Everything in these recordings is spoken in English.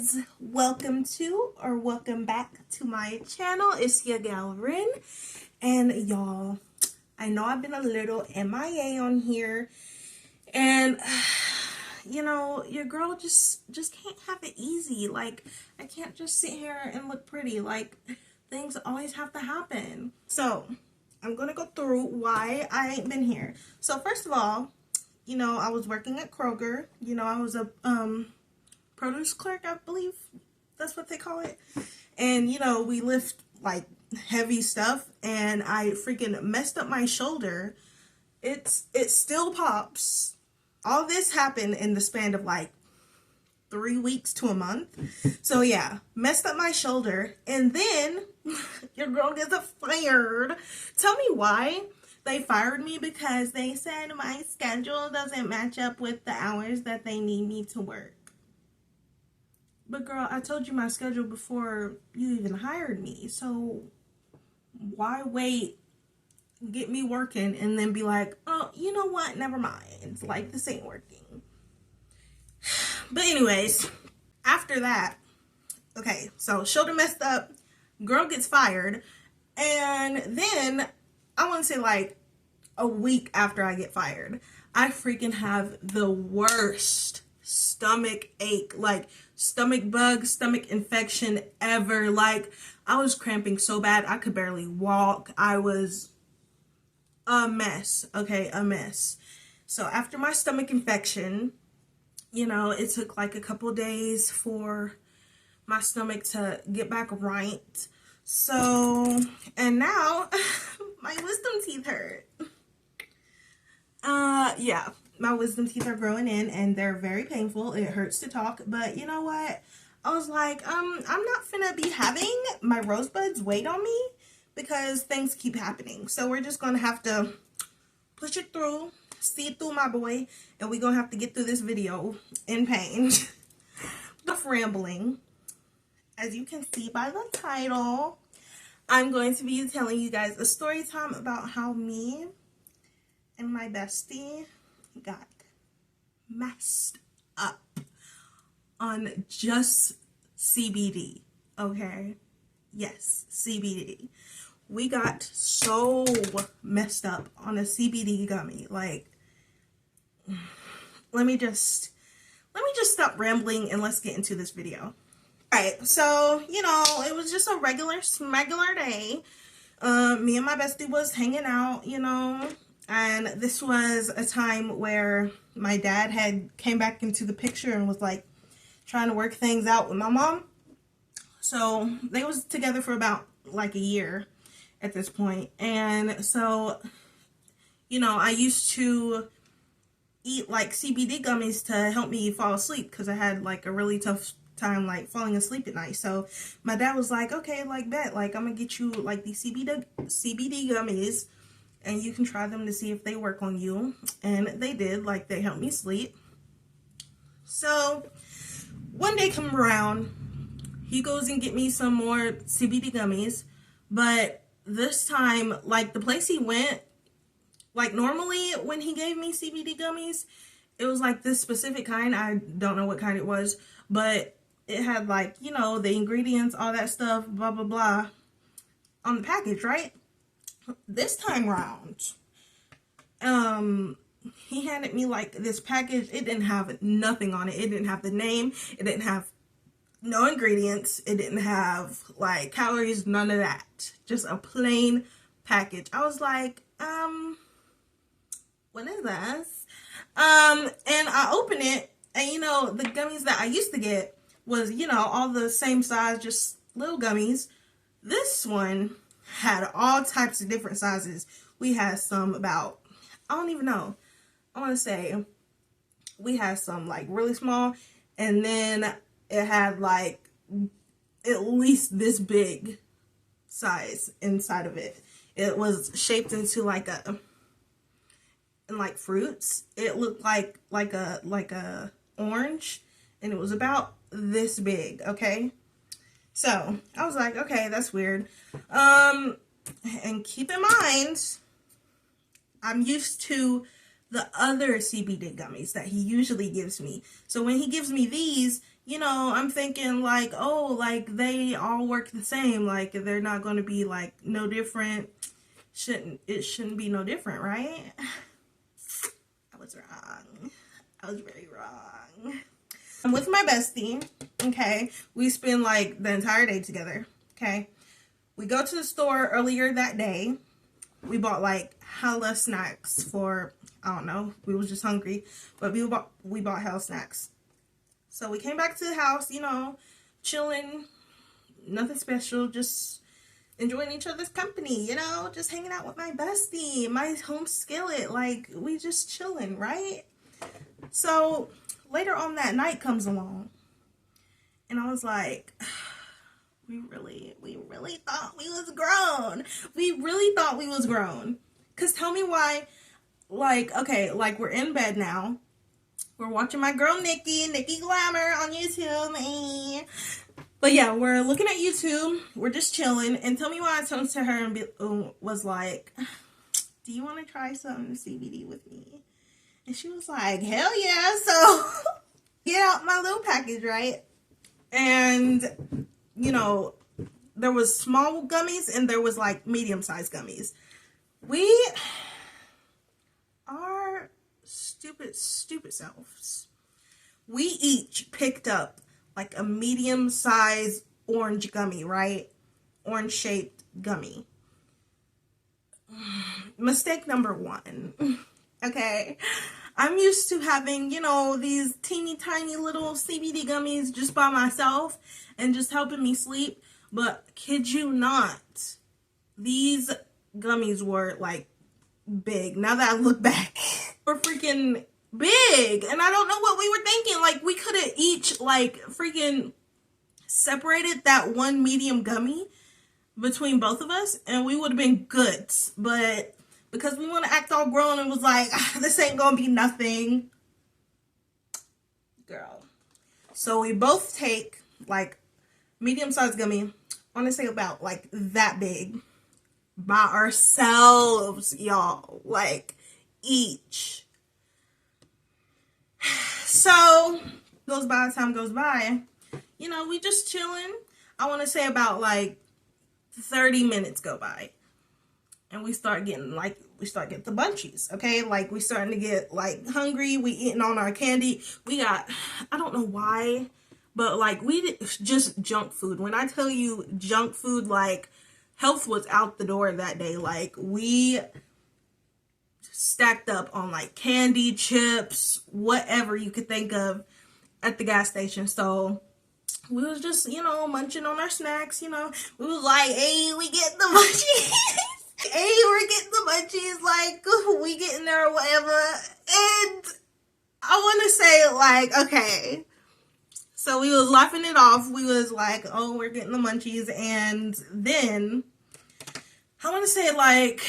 guys, welcome to or welcome back to my channel. It's your gal Rin, and y'all, I know I've been a little MIA on here, and you know, your girl just can't have it easy. Like, I can't just sit here and look pretty. Like, things always have to happen. So I'm gonna go through why I ain't been here. So first of all, you know, I was working at Kroger. You know, I was a produce clerk, I believe that's what they call it. And you know, we lift like heavy stuff, and I freaking messed up my shoulder. It still pops. All this happened in the span of like 3 weeks to a month. So yeah, messed up my shoulder, and then your girl gets fired. Tell me why they fired me. Because they said my schedule doesn't match up with the hours that they need me to work. But girl, I told you my schedule before you even hired me. So why wait, get me working, and then be like, oh, you know what? Never mind. Like, this ain't working. But anyways, after that, okay, so shoulder messed up, girl gets fired, and then I want to say like a week after I get fired, I freaking have the worst stomach ache, like stomach bug, stomach infection ever. Like, I was cramping so bad I could barely walk. I was a mess. Okay, a mess. So after my stomach infection, you know, it took like a couple days for my stomach to get back right. So, and now my wisdom teeth hurt. Yeah, my wisdom teeth are growing in, and they're very painful. It hurts to talk, but you know what? I was like, I'm not finna be having my rosebuds wait on me, because things keep happening. So we're just gonna have to push it through, see it through, my boy, and we're gonna have to get through this video in pain. Enough rambling. As you can see by the title, I'm going to be telling you guys a story time about how me and my bestie got messed up on just CBD, okay? Yes, CBD. We got so messed up on a CBD gummy. Like, let me just stop rambling and let's get into this video. Alright, so, you know, it was just a regular day. Me and my bestie was hanging out, you know, and this was a time where my dad had came back into the picture and was like trying to work things out with my mom. So they was together for about like a year at this point. And so, you know, I used to eat like CBD gummies to help me fall asleep, because I had like a really tough time like falling asleep at night. So my dad was like, okay, like, bet, like, I'm gonna get you like these CBD gummies, and you can try them to see if they work on you. And they did. Like, they helped me sleep. So one day come around, he goes and get me some more CBD gummies, but this time, like, the place he went, like, normally when he gave me CBD gummies, it was like this specific kind. I don't know what kind it was, but it had, like, you know, the ingredients, all that stuff, blah blah blah, on the package, right? This time round, he handed me like this package. It didn't have nothing on it. It didn't have the name. It didn't have no ingredients. It didn't have like calories, none of that. Just a plain package. I was like, what is this? And I open it, and you know, the gummies that I used to get was, you know, all the same size, just little gummies. This one had all types of different sizes. We had some about, I don't even know, I want to say we had some like really small, and then it had like at least this big size inside of it. It was shaped into like a, and like fruits. It looked like a orange, and it was about this big, okay? So I was like, okay, that's weird. And keep in mind, I'm used to the other CBD gummies that he usually gives me. So when he gives me these, you know, I'm thinking like, oh, like they all work the same. Like they're not going to be like no different. It shouldn't be no different, right? I was wrong. I was very wrong. I'm with my bestie, okay? We spend like the entire day together, okay? We go to the store earlier that day. We bought like hella snacks for, I don't know, we was just hungry, but we bought hella snacks. So we came back to the house, you know, chilling, nothing special, just enjoying each other's company, you know, just hanging out with my bestie, my home skillet, like we just chilling, right? So later on that night comes along, and I was like, we really thought we was grown. We really thought we was grown. Cause tell me why, like, okay, like we're in bed now. We're watching my girl Nikki Glamour on YouTube. But yeah, we're looking at YouTube. We're just chilling. And tell me why I turned to her and was like, do you want to try some CBD with me? And she was like, hell yeah. So get out my little package, right? And, you know, there was small gummies and there was like medium-sized gummies. Our stupid selves, we each picked up like a medium-sized orange gummy, right? Orange-shaped gummy. Mistake number one. Okay, I'm used to having, you know, these teeny tiny little CBD gummies just by myself and just helping me sleep. But kid you not, these gummies were like big. Now that I look back, were freaking big. And I don't know what we were thinking. Like we could have each like freaking separated that one medium gummy between both of us and we would have been good. But because we want to act all grown and was like, this ain't gonna be nothing, girl. So we both take like medium-sized gummy, I want to say about like that big, by ourselves, y'all, like each. So time goes by, you know, we just chilling. I want to say about like 30 minutes go by. And we start getting the munchies, okay? Like, we starting to get, like, hungry. We eating on our candy. We got, I don't know why, but, like, just junk food. When I tell you junk food, like, health was out the door that day. Like, we stacked up on, like, candy, chips, whatever you could think of at the gas station. So we was just, you know, munching on our snacks, you know. We was like, hey, we getting the munchies. Hey, we're getting the munchies, like, we getting there or whatever. And I want to say, like, okay. So we was laughing it off. We was like, oh, we're getting the munchies. And then, I want to say, like,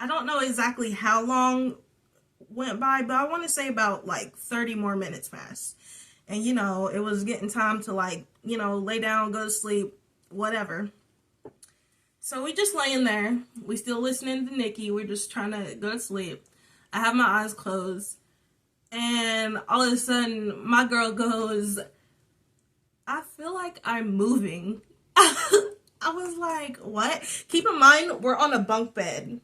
I don't know exactly how long went by, but I want to say about, like, 30 more minutes passed. And, you know, it was getting time to, like, you know, lay down, go to sleep, whatever. So we just laying there. We still listening to Nikki. We're just trying to go to sleep. I have my eyes closed. And all of a sudden, my girl goes, I feel like I'm moving. I was like, what? Keep in mind, we're on a bunk bed.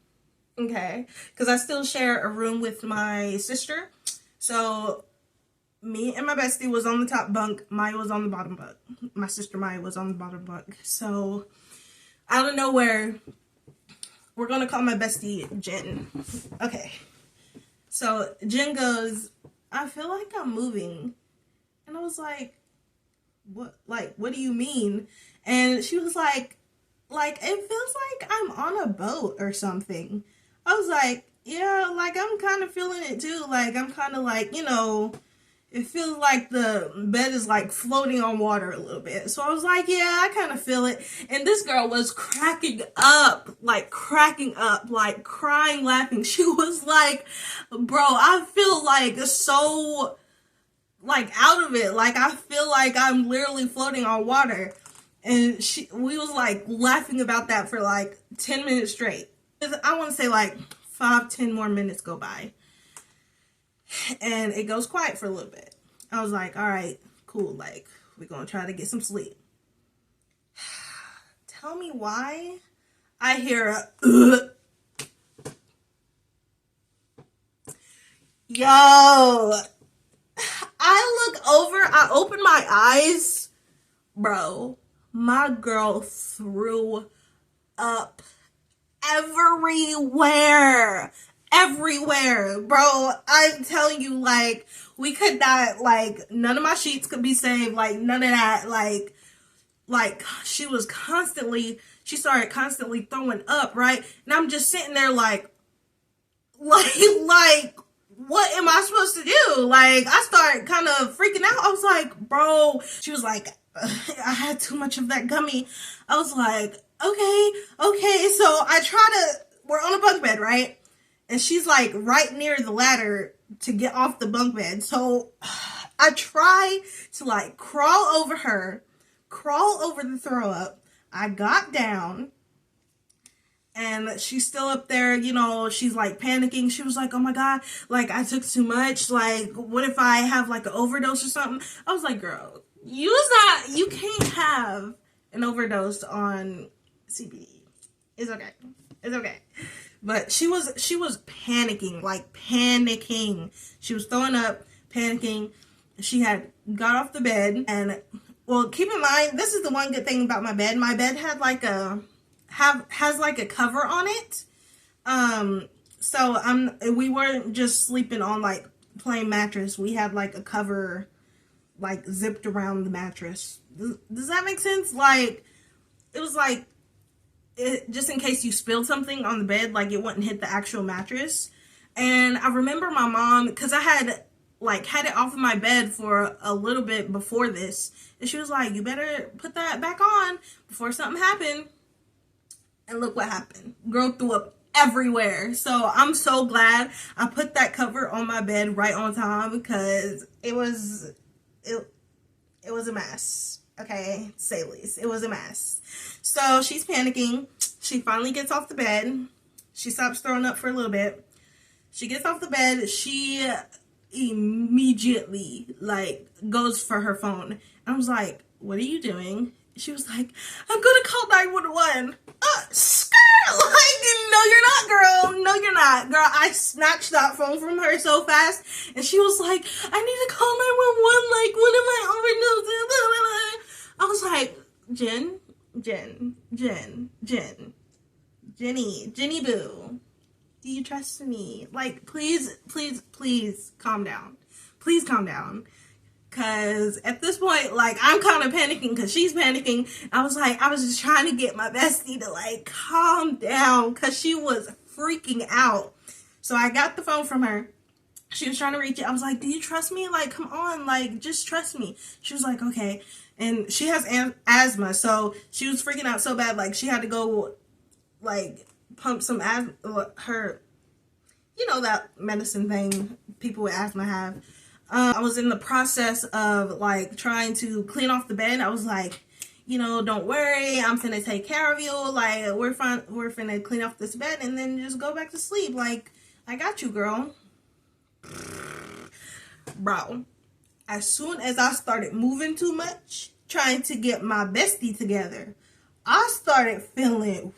Okay? Because I still share a room with my sister. So me and my bestie was on the top bunk. Maya was on the bottom bunk. My sister Maya was on the bottom bunk. So out of nowhere, we're going to call my bestie Jen. Okay. So Jen goes, I feel like I'm moving. And I was like, what? Like, what do you mean? And she was like, it feels like I'm on a boat or something. I was like, yeah, like, I'm kind of feeling it too. Like, I'm kind of like, you know, it feels like the bed is like floating on water a little bit. So I was like, yeah, I kind of feel it. And this girl was cracking up, like crying, laughing. She was like, bro, I feel like so like out of it. Like, I feel like I'm literally floating on water. And we was like laughing about that for like 10 minutes straight. I want to say like 5-10 more minutes go by. And it goes quiet for a little bit. I was like, all right, cool. Like, we're going to try to get some sleep. Tell me why I hear a, yo, I look over, I open my eyes, bro, my girl threw up everywhere, bro. I'm telling you, like, we could not, like, none of my sheets could be saved, like, none of that, like, she started constantly throwing up, right? And I'm just sitting there like, what am I supposed to do? Like, I started kind of freaking out. I was like, bro, she was like, I had too much of that gummy. I was like, okay. So we're on a bunk bed, right? And she's like right near the ladder to get off the bunk bed. So I try to like crawl over the throw up. I got down. And she's still up there, you know, she's like panicking. She was like, oh my God, like I took too much. Like, what if I have like an overdose or something? I was like, girl, you can't have an overdose on CBD. It's okay. But she was panicking, like panicking. She was throwing up, panicking. She had got off the bed and, well, keep in mind, this is the one good thing about my bed. My bed had like has like a cover on it. So we weren't just sleeping on like plain mattress. We had like a cover like zipped around the mattress. Does that make sense? Like, it was like, just in case you spilled something on the bed, like it wouldn't hit the actual mattress. And I remember my mom, because I had it off of my bed for a little bit before this, and she was like, you better put that back on before something happened. And look what happened. Girl threw up everywhere. So I'm so glad I put that cover on my bed right on time, because it was a mess. Okay, to say the least. It was a mess. So she's panicking. She finally gets off the bed. She stops throwing up for a little bit. She gets off the bed. She immediately like goes for her phone. I was like, what are you doing? She was like, I'm gonna call 911. Like, no, you're not, girl. No, you're not. Girl, I snatched that phone from her so fast. And she was like, I need to call 911. Like, what am I overdosing? I was like, Jenny boo. Do you trust me? Like, please calm down. Please calm down. Because at this point, like, I'm kind of panicking because she's panicking. I was just trying to get my bestie to, like, calm down because she was freaking out. So I got the phone from her. She was trying to reach it. I was like, do you trust me? Like, come on. Like, just trust me. She was like, okay. And she has asthma. So she was freaking out so bad. Like, she had to go, like, pump some asthma. You know, that medicine thing people with asthma have. I was in the process of like trying to clean off the bed. I was like, you know, don't worry, I'm finna take care of you. Like, we're finna clean off this bed and then just go back to sleep. Like, I got you, girl. Bro, as soon as I started moving too much, trying to get my bestie together, I started feeling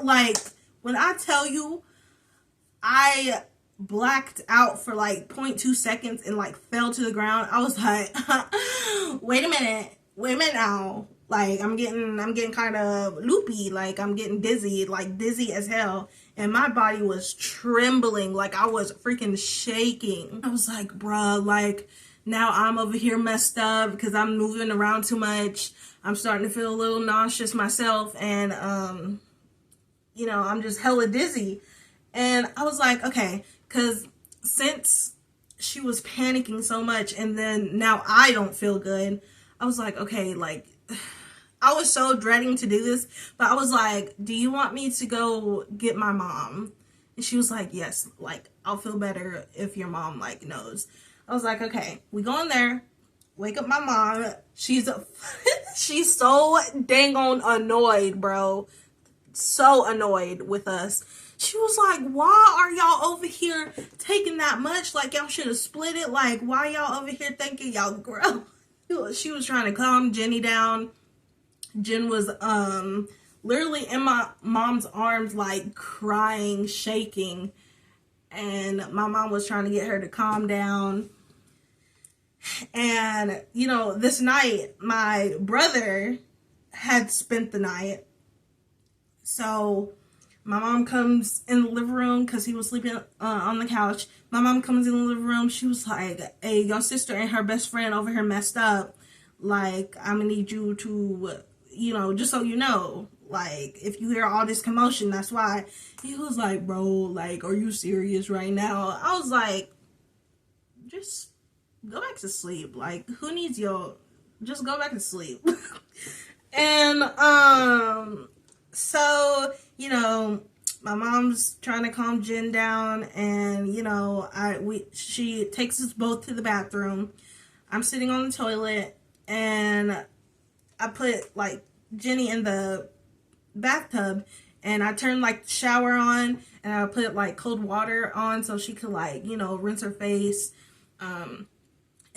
like, when I tell you, I blacked out for like 0.2 seconds and like fell to the ground. I was like, wait a minute now. Like, I'm getting kind of loopy. Like, I'm getting dizzy, like dizzy as hell. And my body was trembling. Like, I was freaking shaking. I was like, bruh, like, now I'm over here messed up because I'm moving around too much. I'm starting to feel a little nauseous myself. And, you know, I'm just hella dizzy. And I was like, okay, because since she was panicking so much and then now I don't feel good, I was like, okay, like, I was so dreading to do this, but I was like, do you want me to go get my mom? And she was like, yes, like, I'll feel better if your mom, like, knows. I was like, okay, we go in there, wake up my mom. She's so dang on annoyed, bro. so annoyed with us. She was like, why are y'all over here taking that much? Like, y'all should have split it. Like, why y'all over here thinking y'all grow? She was trying to calm Jenny down. Jen was literally in my mom's arms, like crying, shaking, and my mom was trying to get her to calm down. And you know, this night my brother had spent the night, so my mom comes in the living room because he was sleeping on the couch. My mom comes in the living room. She was like, hey, your sister and her best friend over here messed up. Like, I'm gonna need you to, you know, just so you know, like, if you hear all this commotion, that's why. He was like, bro, like, are you serious right now? I was like, just go back to sleep. Like, who needs your, just go back to sleep. And, so, you know, my mom's trying to calm Jen down, and, you know, she takes us both to the bathroom. I'm sitting on the toilet, and I put, like, Jenny in the bathtub, and I turned, like, the shower on, and I put, like, cold water on so she could, like, you know, rinse her face, and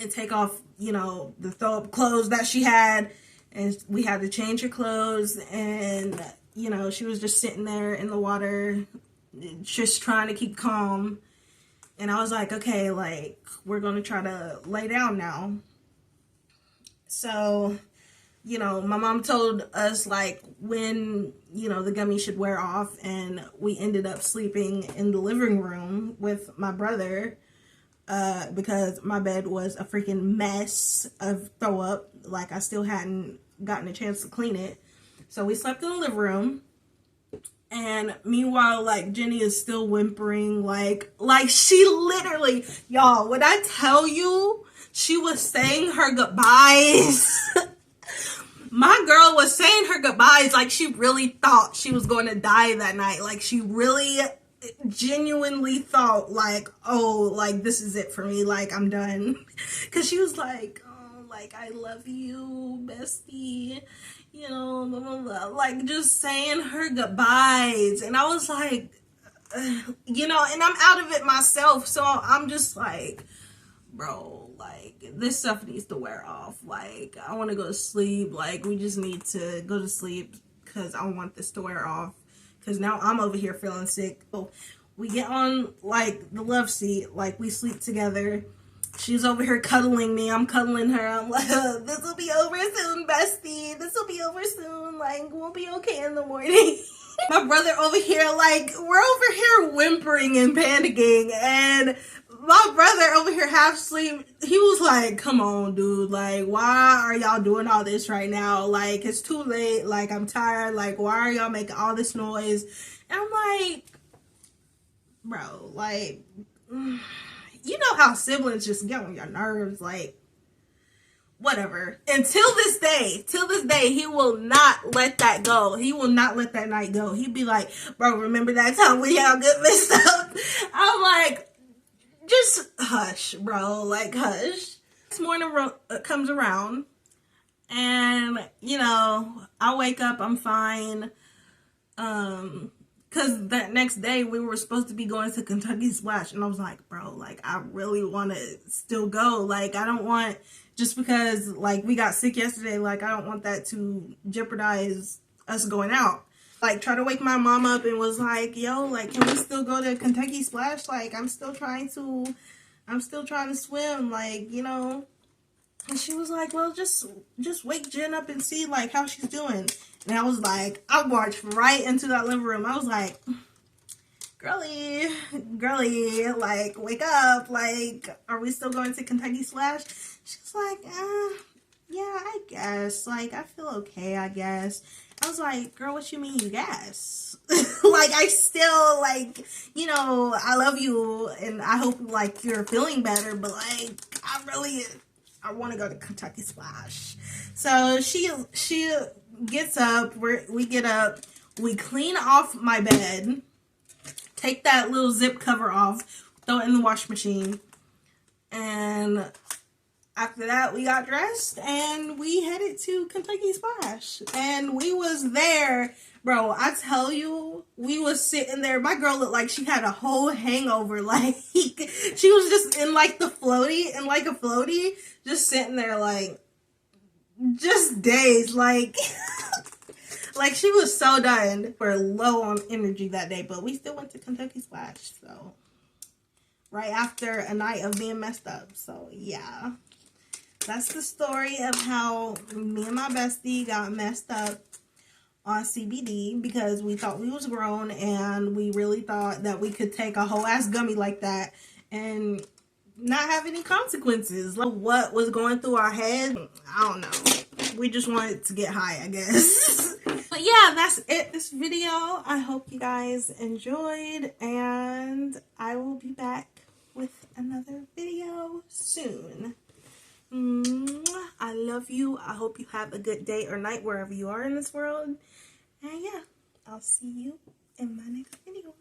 take off, you know, the throw-up clothes that she had, and we had to change her clothes, and you know, she was just sitting there in the water, just trying to keep calm. And I was like, okay, like, we're going to try to lay down now. So, you know, my mom told us, like, when, you know, the gummy should wear off. And we ended up sleeping in the living room with my brother, because my bed was a freaking mess of throw up. Like, I still hadn't gotten a chance to clean it. So we slept in the living room, and meanwhile, like, Jenny is still whimpering, like she literally, y'all, when I tell you, she was saying her goodbyes. My girl was saying her goodbyes like she really thought she was going to die that night. Like, she really genuinely thought, like, oh, like, this is it for me. Like, I'm done. Because she was like, oh, like, I love you, bestie. You know, blah, blah, blah. Like, just saying her goodbyes. And I was like, you know, and I'm out of it myself. So I'm just like, bro, like, this stuff needs to wear off. Like, I want to go to sleep. Like, we just need to go to sleep because I want this to wear off. Because now I'm over here feeling sick. So we get on, like, the love seat. Like, we sleep together. She's over here cuddling me. I'm cuddling her. I'm like, this will be over soon, bestie. This will be over soon. Like, we'll be okay in the morning. My brother over here, like, we're over here whimpering and panicking. And my brother over here half asleep, he was like, come on, dude. Like, why are y'all doing all this right now? Like, it's too late. Like, I'm tired. Like, why are y'all making all this noise? And I'm like, bro, like, you know how siblings just get on your nerves, like, whatever. Until this day, he will not let that go. He will not let that night go. He'd be like, bro, remember that time we had good messed up? I'm like, just hush, bro, like, hush. This morning comes around, and, you know, I wake up, I'm fine, because that next day we were supposed to be going to Kentucky Splash, and I was like, bro, like, I really want to still go. Like, I don't want, just because, like, we got sick yesterday, like, I don't want that to jeopardize us going out. Like, try to wake my mom up and was like, yo, like, can we still go to Kentucky Splash? Like, I'm still trying to swim, like, you know. And she was like, well, just wake Jen up and see, like, how she's doing. And I was like, I marched right into that living room. I was like, girly, like, wake up. Like, are we still going to Kentucky Splash? She's like, yeah, I guess. Like, I feel okay, I guess. I was like, girl, what you mean, you guess? Like, I still, like, you know, I love you, and I hope, like, you're feeling better, but, like, I want to go to Kentucky Splash. So she gets up, we get up, we clean off my bed, take that little zip cover off, throw it in the wash machine, and after that, we got dressed and we headed to Kentucky Splash. And we was there. Bro, I tell you, we was sitting there. My girl looked like she had a whole hangover. Like, she was just in like the floaty, in like a floaty, just sitting there like, just dazed. Like, like she was so done. We're low on energy that day, but we still went to Kentucky Splash. So, right after a night of being messed up. So, yeah. That's the story of how me and my bestie got messed up on CBD because we thought we was grown and we really thought that we could take a whole ass gummy like that and not have any consequences. Like, what was going through our head? I don't know. We just wanted to get high, I guess. But yeah, that's it, this video. I hope you guys enjoyed, and I will be back with another video soon. I love you. I hope you have a good day or night wherever you are in this world. And yeah, I'll see you in my next video.